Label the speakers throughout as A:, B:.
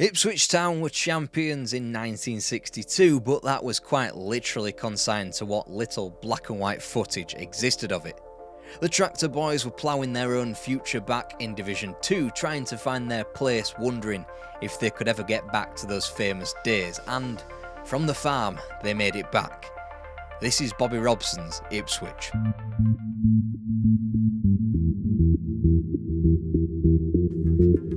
A: Ipswich Town were champions in 1962, but that was quite literally consigned to what little black and white footage existed of it. The Tractor Boys were ploughing their own future back in Division 2, trying to find their place, wondering if they could ever get back to those famous days, and from the farm, they made it back. This is Bobby Robson's Ipswich.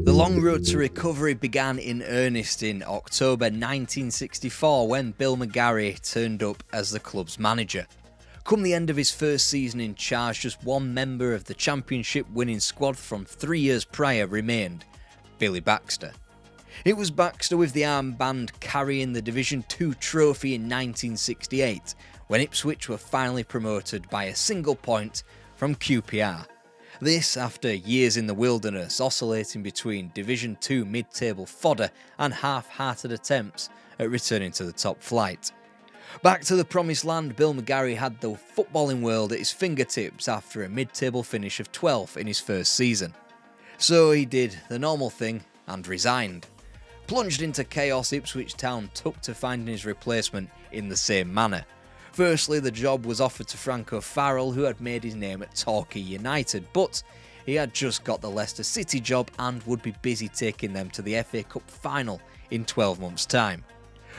A: The long road to recovery began in earnest in October 1964 when Bill McGarry turned up as the club's manager. Come the end of his first season in charge, just one member of the championship winning squad from 3 years prior remained, Billy Baxter. It was Baxter with the armband carrying the Division 2 trophy in 1968 when Ipswich were finally promoted by a single point from QPR. This after years in the wilderness, oscillating between Division 2 mid-table fodder and half-hearted attempts at returning to the top flight. Back to the promised land, Bill McGarry had the footballing world at his fingertips after a mid-table finish of 12th in his first season. So he did the normal thing and resigned. Plunged into chaos, Ipswich Town took to finding his replacement in the same manner. Firstly, the job was offered to Franco Farrell, who had made his name at Torquay United, but he had just got the Leicester City job and would be busy taking them to the FA Cup final in 12 months' time.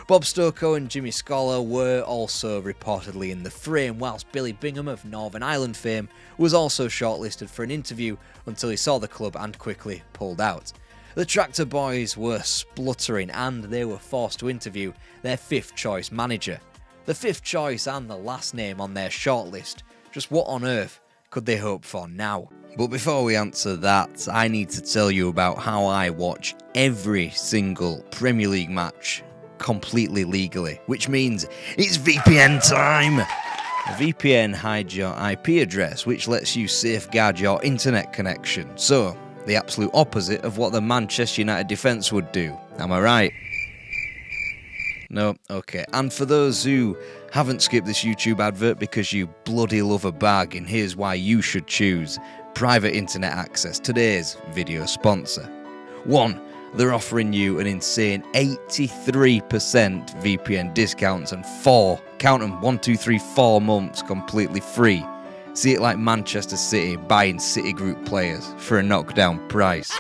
A: Bob Stokoe and Jimmy Scholar were also reportedly in the frame, whilst Billy Bingham of Northern Ireland fame was also shortlisted for an interview until he saw the club and quickly pulled out. The Tractor Boys were spluttering and they were forced to interview their fifth choice manager. The fifth choice and the last name on their shortlist. Just what on earth could they hope for now? But before we answer that, I need to tell you about how I watch every single Premier League match completely legally, which means it's VPN time! A VPN hides your IP address, which lets you safeguard your internet connection. So, the absolute opposite of what the Manchester United defence would do. Am I right? No? Okay. And for those who haven't skipped this YouTube advert because you bloody love a bargain, here's why you should choose private internet access, today's video sponsor. 1. They're offering you an insane 83% VPN discounts and 4, count them, 1, 2, 3, 4 months completely free. See it like Manchester City buying Citigroup players for a knockdown price.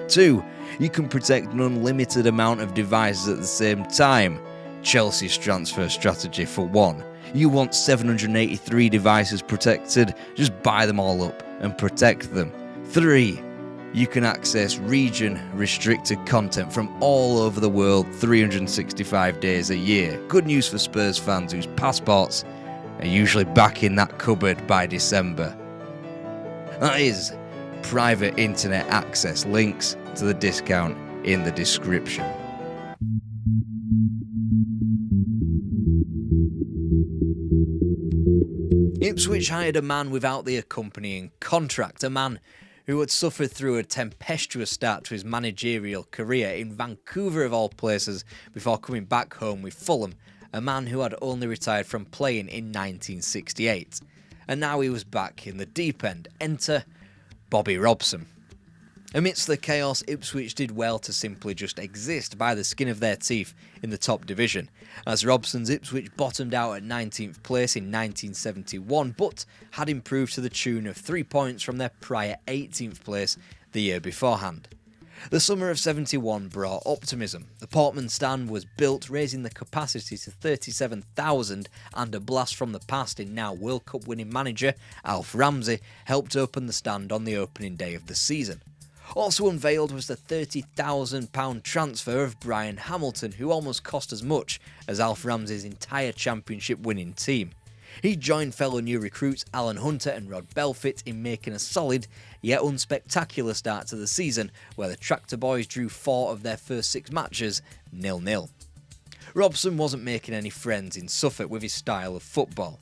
A: 2. You can protect an unlimited amount of devices at the same time. Chelsea's transfer strategy for 1. You want 783 devices protected? Just buy them all up and protect them. 3. You can access region-restricted content from all over the world 365 days a year. Good news for Spurs fans whose passports are usually back in that cupboard by December. That is private internet access. Links to the discount in the description. Ipswich hired a man without the accompanying contract, a man who had suffered through a tempestuous start to his managerial career in Vancouver of all places before coming back home with Fulham, a man who had only retired from playing in 1968. And now he was back in the deep end. Enter Bobby Robson. Amidst the chaos, Ipswich did well to simply just exist by the skin of their teeth in the top division, as Robson's Ipswich bottomed out at 19th place in 1971, but had improved to the tune of 3 points from their prior 18th place the year beforehand. The summer of 71 brought optimism. The Portman stand was built, raising the capacity to 37,000, and a blast from the past in now World Cup winning manager Alf Ramsey helped open the stand on the opening day of the season. Also unveiled was the £30,000 transfer of Brian Hamilton, who almost cost as much as Alf Ramsey's entire championship winning team. He joined fellow new recruits Alan Hunter and Rod Belfitt in making a solid yet unspectacular start to the season, where the Tractor Boys drew 4 of their first 6 matches 0-0. Robson wasn't making any friends in Suffolk with his style of football.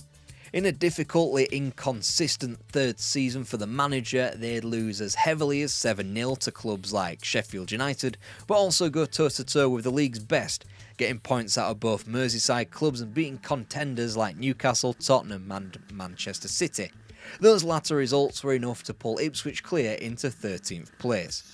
A: In a difficultly inconsistent third season for the manager, they'd lose as heavily as 7-0 to clubs like Sheffield United, but also go toe-to-toe with the league's best, getting points out of both Merseyside clubs and beating contenders like Newcastle, Tottenham and Manchester City. Those latter results were enough to pull Ipswich clear into 13th place.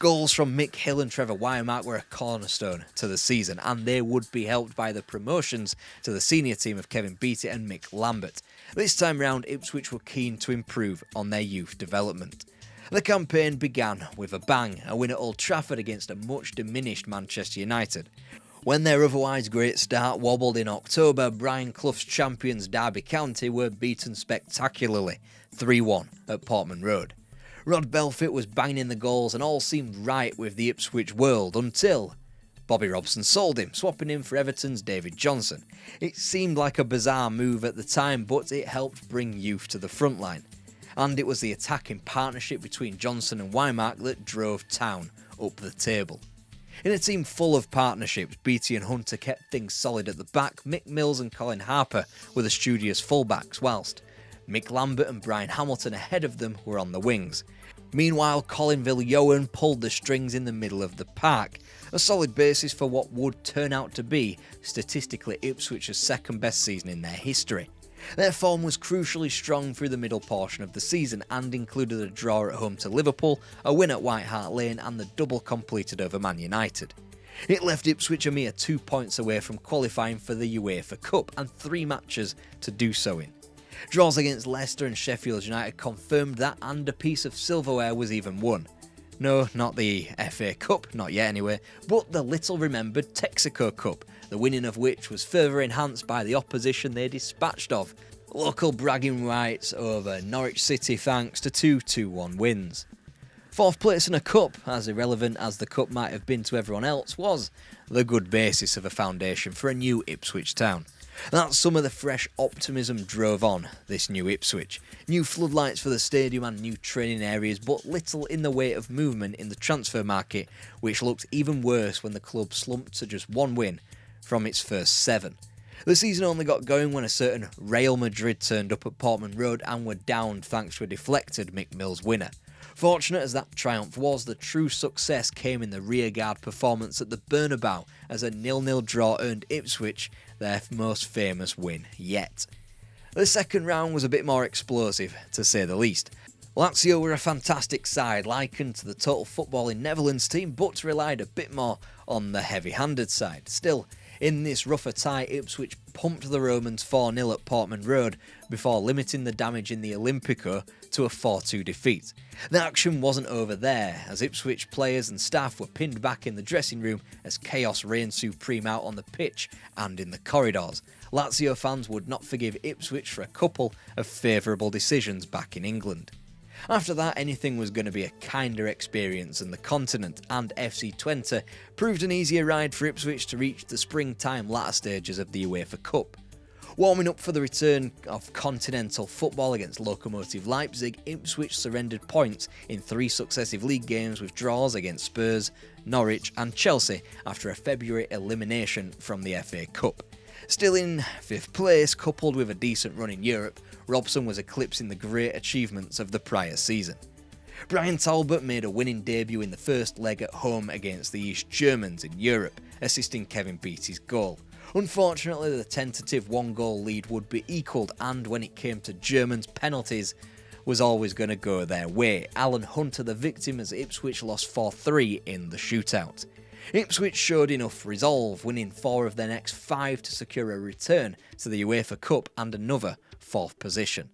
A: Goals from Mick Hill and Trevor Wymark were a cornerstone to the season, and they would be helped by the promotions to the senior team of Kevin Beattie and Mick Lambert. This time round, Ipswich were keen to improve on their youth development. The campaign began with a bang, a win at Old Trafford against a much diminished Manchester United. When their otherwise great start wobbled in October, Brian Clough's champions Derby County were beaten spectacularly, 3-1 at Portman Road. Rod Belfitt was banging in the goals and all seemed right with the Ipswich world until Bobby Robson sold him, swapping him for Everton's David Johnson. It seemed like a bizarre move at the time, but it helped bring youth to the front line. And it was the attacking partnership between Johnson and Wymark that drove Town up the table. In a team full of partnerships, Beattie and Hunter kept things solid at the back. Mick Mills and Colin Harper were the studious fullbacks, whilst Mick Lambert and Brian Hamilton ahead of them were on the wings. Meanwhile, Colin Viljoen pulled the strings in the middle of the park, a solid basis for what would turn out to be, statistically, Ipswich's second best season in their history. Their form was crucially strong through the middle portion of the season and included a draw at home to Liverpool, a win at White Hart Lane and the double completed over Man United. It left Ipswich a mere 2 points away from qualifying for the UEFA Cup and 3 matches to do so in. Draws against Leicester and Sheffield United confirmed that, and a piece of silverware was even won. No, not the FA Cup, not yet anyway, but the little-remembered Texaco Cup, the winning of which was further enhanced by the opposition they dispatched of. Local bragging rights over Norwich City thanks to 2 2-1 wins. Fourth place in a cup, as irrelevant as the cup might have been to everyone else, was the good basis of a foundation for a new Ipswich Town. That summer the fresh optimism drove on this new Ipswich. New floodlights for the stadium and new training areas, but little in the way of movement in the transfer market, which looked even worse when the club slumped to just 1 win from its first 7. The season only got going when a certain Real Madrid turned up at Portman Road and were downed thanks to a deflected Mick Mills winner. Fortunate as that triumph was, the true success came in the rearguard performance at the Bernabeu as a 0-0 draw earned Ipswich their most famous win yet. The second round was a bit more explosive, to say the least. Lazio were a fantastic side, likened to the total footballing Netherlands team, but relied a bit more on the heavy-handed side. Still, in this rougher tie, Ipswich pumped the Romans 4-0 at Portman Road before limiting the damage in the Olympico to a 4-2 defeat. The action wasn't over there, as Ipswich players and staff were pinned back in the dressing room as chaos reigned supreme out on the pitch and in the corridors. Lazio fans would not forgive Ipswich for a couple of favourable decisions back in England. After that, anything was going to be a kinder experience than the continent, and FC Twente proved an easier ride for Ipswich to reach the springtime latter stages of the UEFA Cup. Warming up for the return of continental football against Lokomotiv Leipzig, Ipswich surrendered points in 3 successive league games with draws against Spurs, Norwich and Chelsea after a February elimination from the FA Cup. Still in 5th place, coupled with a decent run in Europe, Robson was eclipsing the great achievements of the prior season. Brian Talbot made a winning debut in the first leg at home against the East Germans in Europe, assisting Kevin Beattie's goal. Unfortunately, the tentative 1-goal lead would be equalled, and when it came to Germans, penalties was always going to go their way. Alan Hunter the victim as Ipswich lost 4-3 in the shootout. Ipswich showed enough resolve, winning 4 of their next 5 to secure a return to the UEFA Cup and another 4th position.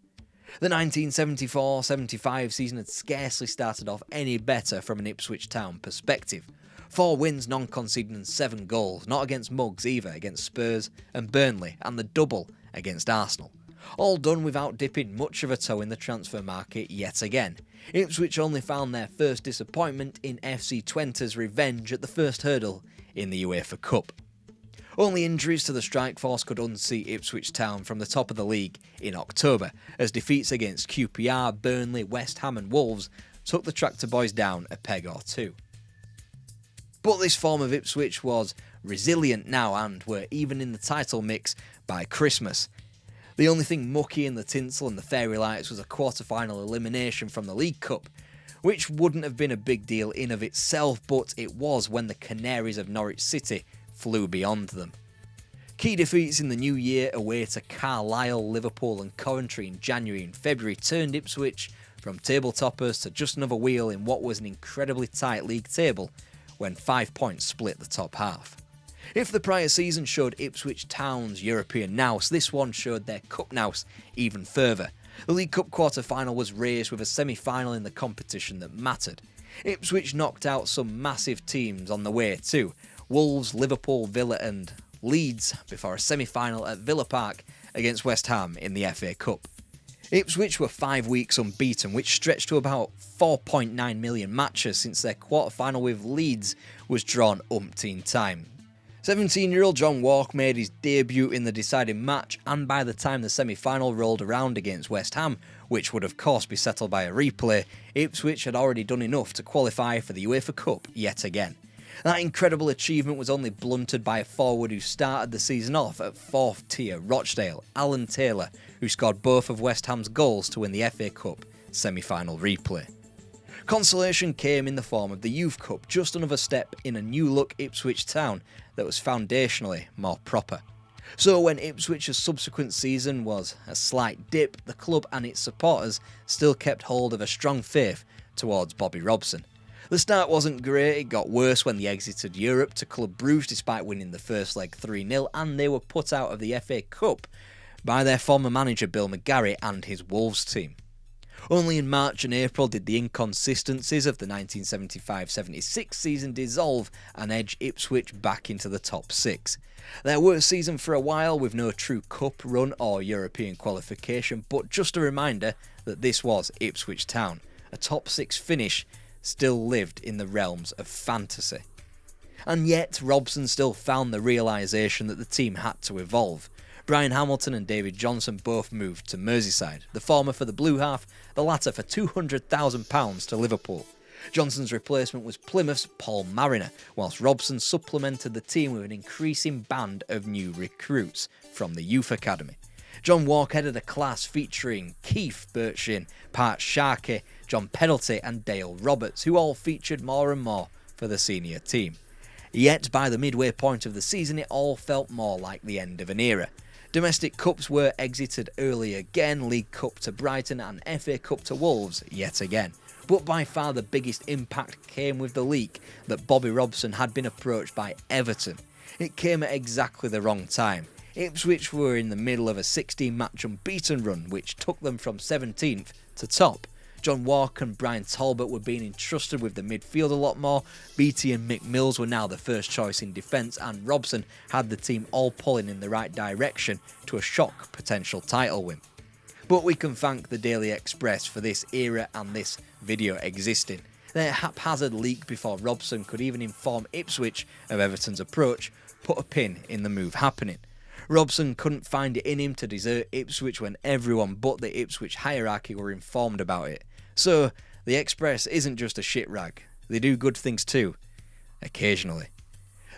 A: The 1974-75 season had scarcely started off any better from an Ipswich Town perspective. 4 wins, non-conceding and 7 goals, not against mugs either, against Spurs and Burnley, and the double against Arsenal. All done without dipping much of a toe in the transfer market yet again. Ipswich only found their first disappointment in FC Twente's revenge at the first hurdle in the UEFA Cup. Only injuries to the strike force could unseat Ipswich Town from the top of the league in October, as defeats against QPR, Burnley, West Ham and Wolves took the Tractor Boys down a peg or 2. But this form of Ipswich was resilient now and were even in the title mix by Christmas. The only thing mucky in the tinsel and the fairy lights was a quarter-final elimination from the League Cup, which wouldn't have been a big deal in of itself, but it was when the Canaries of Norwich City flew beyond them. Key defeats in the new year away to Carlisle, Liverpool and Coventry in January and February turned Ipswich from table toppers to just another wheel in what was an incredibly tight league table when 5 points split the top half. If the prior season showed Ipswich Town's European nous, this one showed their cup nous even further. The League Cup quarter-final was raised with a semi-final in the competition that mattered. Ipswich knocked out some massive teams on the way too: Wolves, Liverpool, Villa and Leeds, before a semi-final at Villa Park against West Ham in the FA Cup. Ipswich were 5 weeks unbeaten, which stretched to about 4.9 million matches since their quarter-final with Leeds was drawn umpteen time. 17-year-old John Walk made his debut in the deciding match, and by the time the semi-final rolled around against West Ham, which would of course be settled by a replay, Ipswich had already done enough to qualify for the UEFA Cup yet again. That incredible achievement was only blunted by a forward who started the season off at 4th tier Rochdale, Alan Taylor, who scored both of West Ham's goals to win the FA Cup semi-final replay. Consolation came in the form of the Youth Cup, just another step in a new-look Ipswich Town that was foundationally more proper. So when Ipswich's subsequent season was a slight dip, the club and its supporters still kept hold of a strong faith towards Bobby Robson. The start wasn't great, it got worse when they exited Europe to Club Brugge despite winning the first leg 3-0, and they were put out of the FA Cup by their former manager Bill McGarry and his Wolves team. Only in March and April did the inconsistencies of the 1975-76 season dissolve and edge Ipswich back into the top 6. Their worst season for a while, with no true cup run or European qualification, but just a reminder that this was Ipswich Town. A top 6 finish still lived in the realms of fantasy. And yet, Robson still found the realisation that the team had to evolve. Brian Hamilton and David Johnson both moved to Merseyside, the former for the Blue Half, the latter for £200,000 to Liverpool. Johnson's replacement was Plymouth's Paul Mariner, whilst Robson supplemented the team with an increasing band of new recruits from the youth academy. John Walk headed a class featuring Keith Birchin, Pat Sharkey, John Penalty and Dale Roberts, who all featured more and more for the senior team. Yet by the midway point of the season it all felt more like the end of an era. Domestic cups were exited early again, League Cup to Brighton and FA Cup to Wolves yet again. But by far the biggest impact came with the leak that Bobby Robson had been approached by Everton. It came at exactly the wrong time. Ipswich were in the middle of a 16-match unbeaten run which took them from 17th to top. John Walk and Brian Talbot were being entrusted with the midfield a lot more, Beattie and Mick Mills were now the first choice in defence, and Robson had the team all pulling in the right direction to a shock potential title win. But we can thank the Daily Express for this era and this video existing. Their haphazard leak before Robson could even inform Ipswich of Everton's approach put a pin in the move happening. Robson couldn't find it in him to desert Ipswich when everyone but the Ipswich hierarchy were informed about it. So, the Express isn't just a shit rag, they do good things too, occasionally.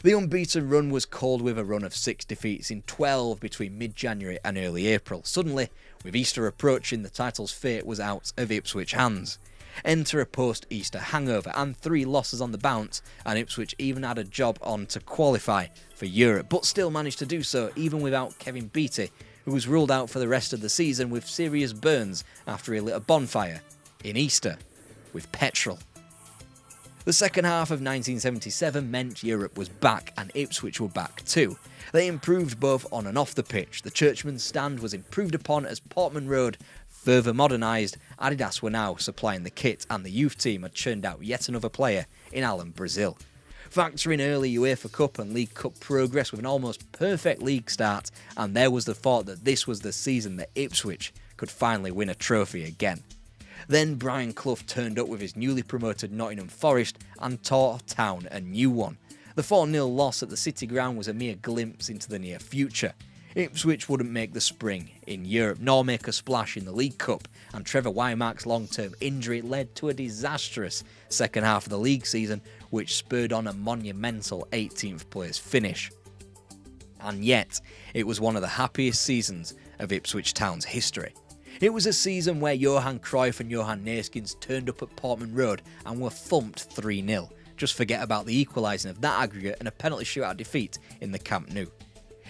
A: The unbeaten run was called with a run of 6 defeats in 12 between mid-January and early April. Suddenly, with Easter approaching, the title's fate was out of Ipswich hands. Enter a post-Easter hangover and 3 losses on the bounce, and Ipswich even had a job on to qualify for Europe, but still managed to do so even without Kevin Beattie, who was ruled out for the rest of the season with serious burns after he lit a bonfire in Easter with petrol. The second half of 1977 meant Europe was back and Ipswich were back too. They improved both on and off the pitch. The Churchman's Stand was improved upon as Portman Road further modernised. Adidas were now supplying the kit and the youth team had churned out yet another player in Alan Brazil. Factor in early UEFA Cup and League Cup progress with an almost perfect league start, and there was the thought that this was the season that Ipswich could finally win a trophy again. Then Brian Clough turned up with his newly promoted Nottingham Forest and taught Town a new one. The 4-0 loss at the City Ground was a mere glimpse into the near future. Ipswich wouldn't make the spring in Europe, nor make a splash in the League Cup, and Trevor Wymark's long-term injury led to a disastrous second half of the league season, which spurred on a monumental 18th place finish. And yet, it was one of the happiest seasons of Ipswich Town's history. It was a season where Johan Cruyff and Johan Neeskens turned up at Portman Road and were thumped 3-0. Just forget about the equalising of that aggregate and a penalty shootout defeat in the Camp Nou.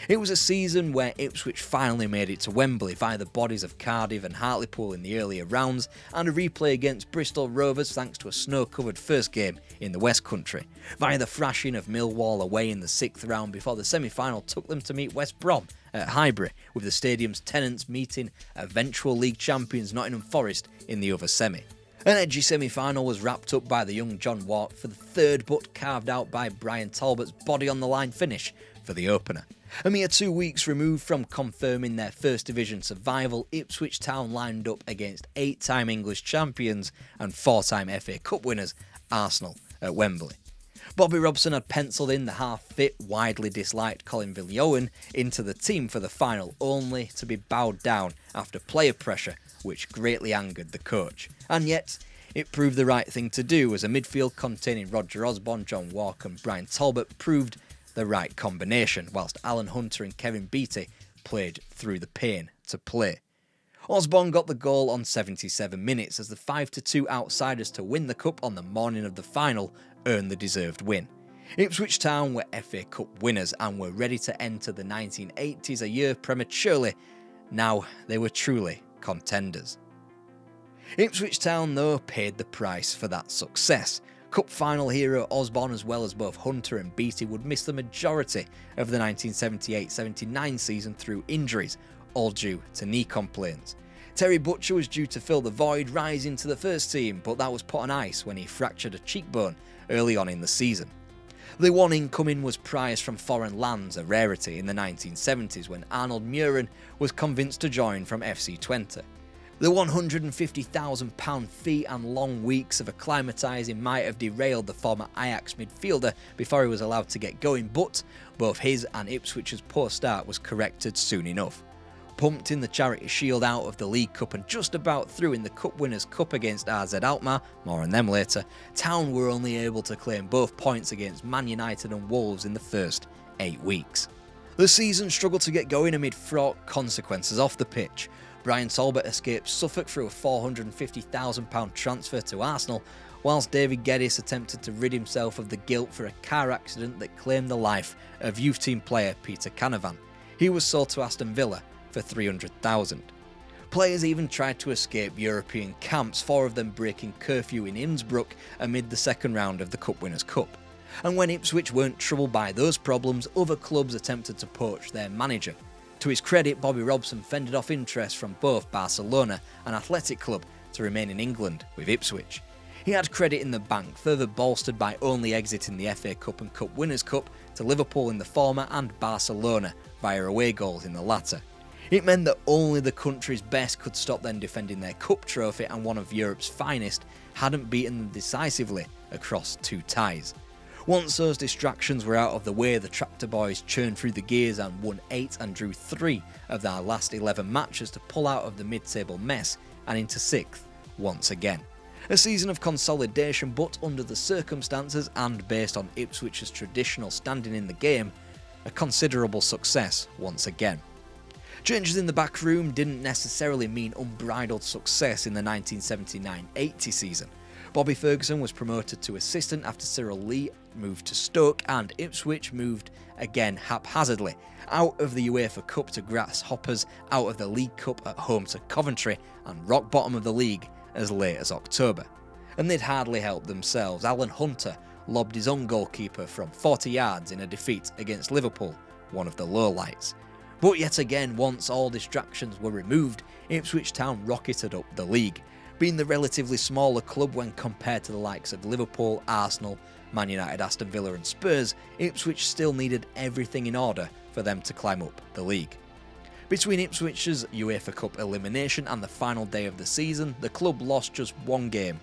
A: It was a season where Ipswich finally made it to Wembley via the bodies of Cardiff and Hartlepool in the earlier rounds, and a replay against Bristol Rovers thanks to a snow-covered first game in the West Country, via the thrashing of Millwall away in the 6th round before the semi-final took them to meet West Brom at Highbury, with the stadium's tenants meeting eventual league champions Nottingham Forest in the other semi. An edgy semi-final was wrapped up by the young John Wark for the third, but carved out by Brian Talbot's body-on-the-line finish for the opener. A mere 2 weeks removed from confirming their First Division survival, Ipswich Town lined up against 8-time English champions and 4-time FA Cup winners Arsenal at Wembley. Bobby Robson had pencilled in the half-fit, widely disliked Colin Viljoen into the team for the final, only to be bowed down after player pressure, which greatly angered the coach. And yet, it proved the right thing to do, as a midfield containing Roger Osborne, John Wark and Brian Talbot proved the right combination, whilst Alan Hunter and Kevin Beattie played through the pain to play. Osborne got the goal on 77 minutes as the 5-2 outsiders to win the cup on the morning of the final earned the deserved win. Ipswich Town were FA Cup winners and were ready to enter the 1980s a year prematurely. Now they were truly contenders. Ipswich Town, though, paid the price for that success. Cup final hero Osborne, as well as both Hunter and Beattie, would miss the majority of the 1978-79 season through injuries, all due to knee complaints. Terry Butcher was due to fill the void, rising to the first team, but that was put on ice when he fractured a cheekbone early on in the season. The one incoming was prize from foreign lands, a rarity in the 1970s when Arnold Muren was convinced to join from FC Twente. The £150,000 fee and long weeks of acclimatising might have derailed the former Ajax midfielder before he was allowed to get going, but both his and Ipswich's poor start was corrected soon enough. Pumped in the Charity Shield out of the League Cup and just about through in the Cup Winners' Cup against AZ Alkmaar, more on them later, Town were only able to claim both points against Man United and Wolves in the first 8 weeks. The season struggled to get going amid fraught consequences off the pitch. Brian Talbot escaped Suffolk through a £450,000 transfer to Arsenal, whilst David Geddes attempted to rid himself of the guilt for a car accident that claimed the life of youth team player Peter Canavan. He was sold to Aston Villa for $300,000. Players even tried to escape European camps, 4 of them breaking curfew in Innsbruck amid the second round of the Cup Winners' Cup. And when Ipswich weren't troubled by those problems, other clubs attempted to poach their manager. To his credit, Bobby Robson fended off interest from both Barcelona and Athletic Club to remain in England with Ipswich. He had credit in the bank, further bolstered by only exiting the FA Cup and Cup Winners' Cup to Liverpool in the former and Barcelona via away goals in the latter. It meant that only the country's best could stop them defending their cup trophy, and one of Europe's finest hadn't beaten them decisively across 2 ties. Once those distractions were out of the way, the Tractor Boys churned through the gears and won 8 and drew 3 of their last 11 matches to pull out of the mid-table mess and into 6th once again. A season of consolidation, but under the circumstances and based on Ipswich's traditional standing in the game, a considerable success once again. Changes in the back room didn't necessarily mean unbridled success in the 1979-80 season. Bobby Ferguson was promoted to assistant after Cyril Lee moved to Stoke, and Ipswich moved again haphazardly out of the UEFA Cup to grasshoppers, out of the League Cup at home to Coventry, and rock bottom of the league as late as October. And they'd hardly helped themselves. Alan Hunter lobbed his own goalkeeper from 40 yards in a defeat against Liverpool, one of the lowlights. But yet again, once all distractions were removed, Ipswich Town rocketed up the league. Being the relatively smaller club when compared to the likes of Liverpool, Arsenal, Man United, Aston Villa and Spurs, Ipswich still needed everything in order for them to climb up the league. Between Ipswich's UEFA Cup elimination and the final day of the season, the club lost just one game.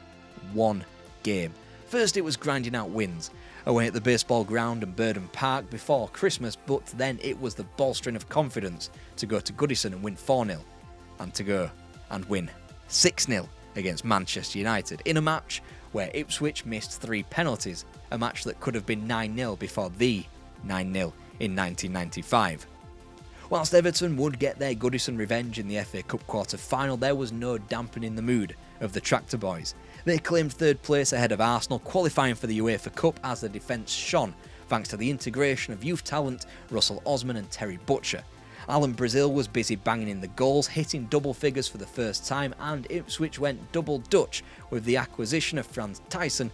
A: One game. First it was grinding out wins, away at the baseball ground and Burden Park before Christmas, but then it was the bolstering of confidence to go to Goodison and win 4-0, and to go and win 6-0 against Manchester United, in a match where Ipswich missed 3 penalties, a match that could have been 9-0 before the 9-0 in 1995. Whilst Everton would get their Goodison revenge in the FA Cup quarter-final, there was no dampening the mood of the Tractor Boys. They claimed 3rd place ahead of Arsenal, qualifying for the UEFA Cup as the defence shone thanks to the integration of youth talent Russell Osman and Terry Butcher. Alan Brazil was busy banging in the goals, hitting double figures for the first time, and Ipswich went double Dutch with the acquisition of Frans Thijssen,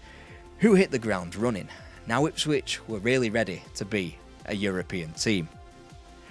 A: who hit the ground running. Now Ipswich were really ready to be a European team.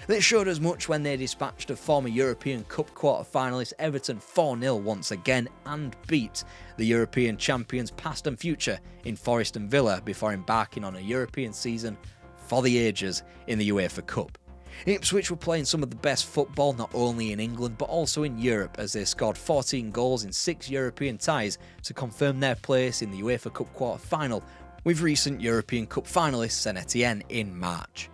A: They showed as much when they dispatched a former European Cup quarter-finalist Everton 4-0 once again and beat the European champions past and future in Forest and Villa before embarking on a European season for the ages in the UEFA Cup. Ipswich were playing some of the best football not only in England but also in Europe, as they scored 14 goals in 6 European ties to confirm their place in the UEFA Cup quarter-final with recent European Cup finalists Saint Etienne in March.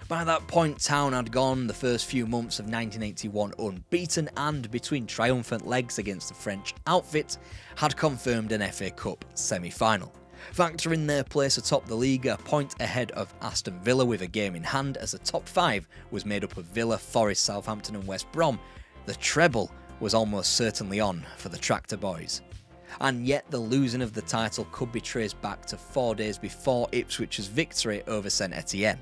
A: By that point, Town had gone the first few months of 1981 unbeaten and, between triumphant legs against the French outfit, had confirmed an FA Cup semi-final. Factoring their place atop the league a point ahead of Aston Villa with a game in hand, as the top 5 was made up of Villa, Forest, Southampton and West Brom, the treble was almost certainly on for the Tractor Boys. And yet the losing of the title could be traced back to 4 days before Ipswich's victory over Saint Etienne.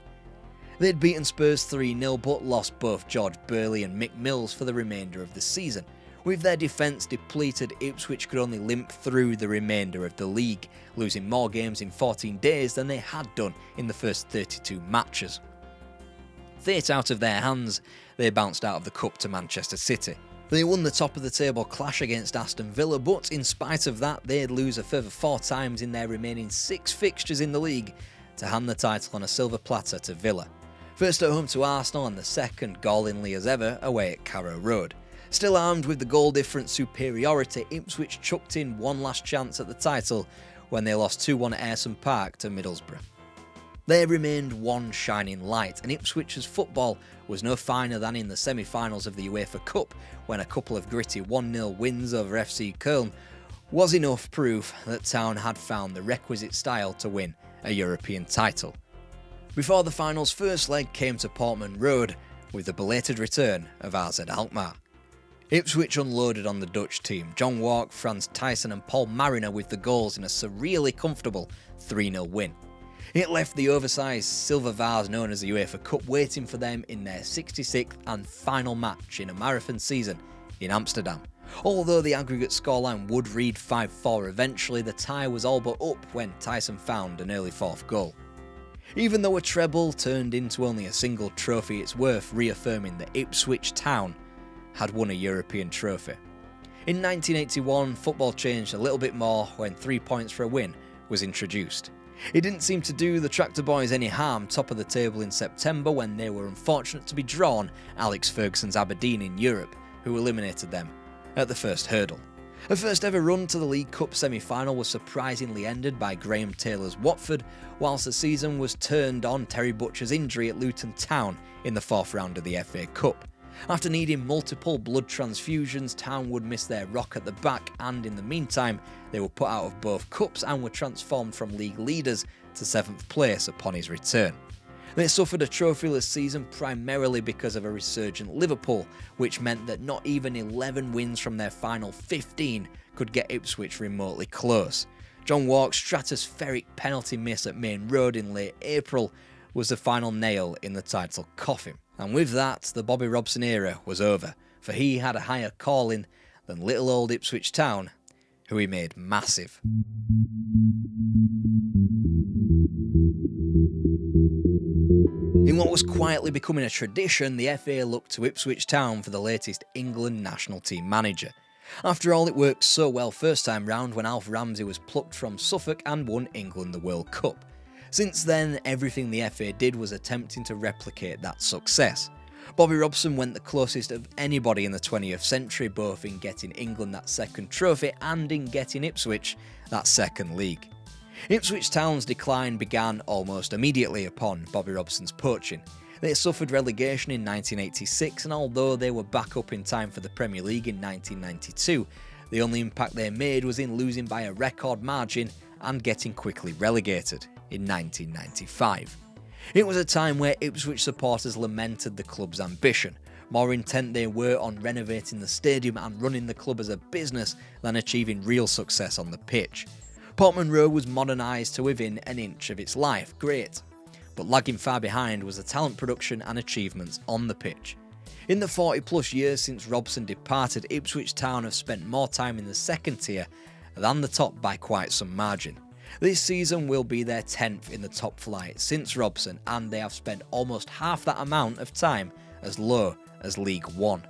A: They'd beaten Spurs 3-0 but lost both George Burley and Mick Mills for the remainder of the season. With their defence depleted, Ipswich could only limp through the remainder of the league, losing more games in 14 days than they had done in the first 32 matches. Fate out of their hands, they bounced out of the Cup to Manchester City. They won the top of the table clash against Aston Villa, but in spite of that they'd lose a further 4 times in their remaining 6 fixtures in the league to hand the title on a silver platter to Villa. First at home to Arsenal and the second, gallingly as ever, away at Carrow Road. Still armed with the goal difference superiority, Ipswich chucked in one last chance at the title when they lost 2-1 at Ayresome Park to Middlesbrough. There remained one shining light, and Ipswich's football was no finer than in the semi-finals of the UEFA Cup, when a couple of gritty 1-0 wins over FC Köln was enough proof that Town had found the requisite style to win a European title. Before the final's first leg came to Portman Road with the belated return of AZ Alkmaar. Ipswich unloaded on the Dutch team, John Walk, Frans Thijssen and Paul Mariner with the goals in a surreally comfortable 3-0 win. It left the oversized silver vase known as the UEFA Cup waiting for them in their 66th and final match in a marathon season in Amsterdam. Although the aggregate scoreline would read 5-4 eventually, the tie was all but up when Thijssen found an early 4th goal. Even though a treble turned into only a single trophy, it's worth reaffirming that Ipswich Town had won a European trophy. In 1981, football changed a little bit more when 3 points for a win was introduced. It didn't seem to do the Tractor Boys any harm top of the table in September when they were unfortunate to be drawn Alex Ferguson's Aberdeen in Europe, who eliminated them at the first hurdle. A first ever run to the League Cup semi-final was surprisingly ended by Graham Taylor's Watford, whilst the season was turned on Terry Butcher's injury at Luton Town in the 4th round of the FA Cup. After needing multiple blood transfusions, Town would miss their rock at the back, and in the meantime they were put out of both cups and were transformed from league leaders to 7th place upon his return. They suffered a trophyless season primarily because of a resurgent Liverpool, which meant that not even 11 wins from their final 15 could get Ipswich remotely close. John Walk's stratospheric penalty miss at Main Road in late April was the final nail in the title coffin. And with that, the Bobby Robson era was over, for he had a higher calling than little old Ipswich Town, who he made massive. In what was quietly becoming a tradition, the FA looked to Ipswich Town for the latest England national team manager. After all, it worked so well first time round when Alf Ramsey was plucked from Suffolk and won England the World Cup. Since then, everything the FA did was attempting to replicate that success. Bobby Robson went the closest of anybody in the 20th century, both in getting England that second trophy and in getting Ipswich that second league. Ipswich Town's decline began almost immediately upon Bobby Robson's poaching. They suffered relegation in 1986, and although they were back up in time for the Premier League in 1992, the only impact they made was in losing by a record margin and getting quickly relegated in 1995. It was a time where Ipswich supporters lamented the club's ambition. More intent they were on renovating the stadium and running the club as a business than achieving real success on the pitch. Portman Road was modernised to within an inch of its life, great. but lagging far behind was the talent production and achievements on the pitch. In the 40 plus years since Robson departed, Ipswich Town have spent more time in the second tier than the top by quite some margin. This season will be their 10th in the top flight since Robson, and they have spent almost half that amount of time as low as League One.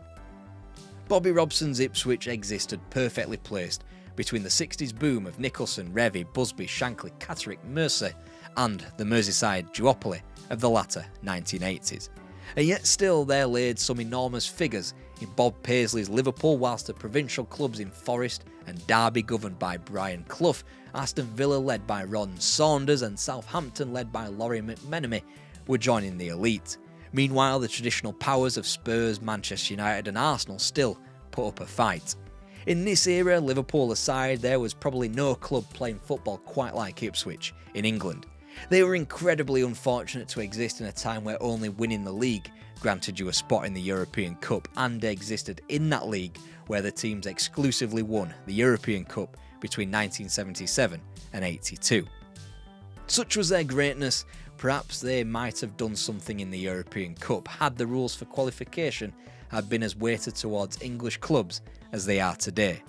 A: Bobby Robson's Ipswich existed perfectly placed between the 60s boom of Nicholson, Revie, Busby, Shankly, Catterick, Mercer and the Merseyside duopoly of the latter 1980s. And yet still there laid some enormous figures in Bob Paisley's Liverpool, whilst the provincial clubs in Forest and Derby governed by Brian Clough, Aston Villa led by Ron Saunders and Southampton led by Laurie McMenemy were joining the elite. Meanwhile, the traditional powers of Spurs, Manchester United and Arsenal still put up a fight. In this era, Liverpool aside, there was probably no club playing football quite like Ipswich in England. They were incredibly unfortunate to exist in a time where only winning the league granted you a spot in the European Cup, and existed in that league where the teams exclusively won the European Cup between 1977 and 82. Such was their greatness, perhaps they might have done something in the European Cup had the rules for qualification had been as weighted towards English clubs as they are today.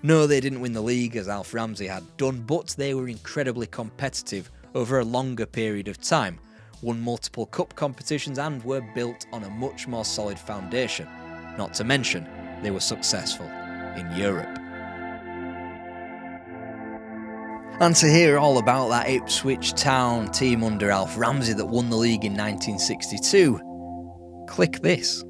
A: No, they didn't win the league as Alf Ramsey had done, but they were incredibly competitive over a longer period of time, won multiple cup competitions and were built on a much more solid foundation. Not to mention, they were successful in Europe. And to hear all about that Ipswich Town team under Alf Ramsey that won the league in 1962, click this.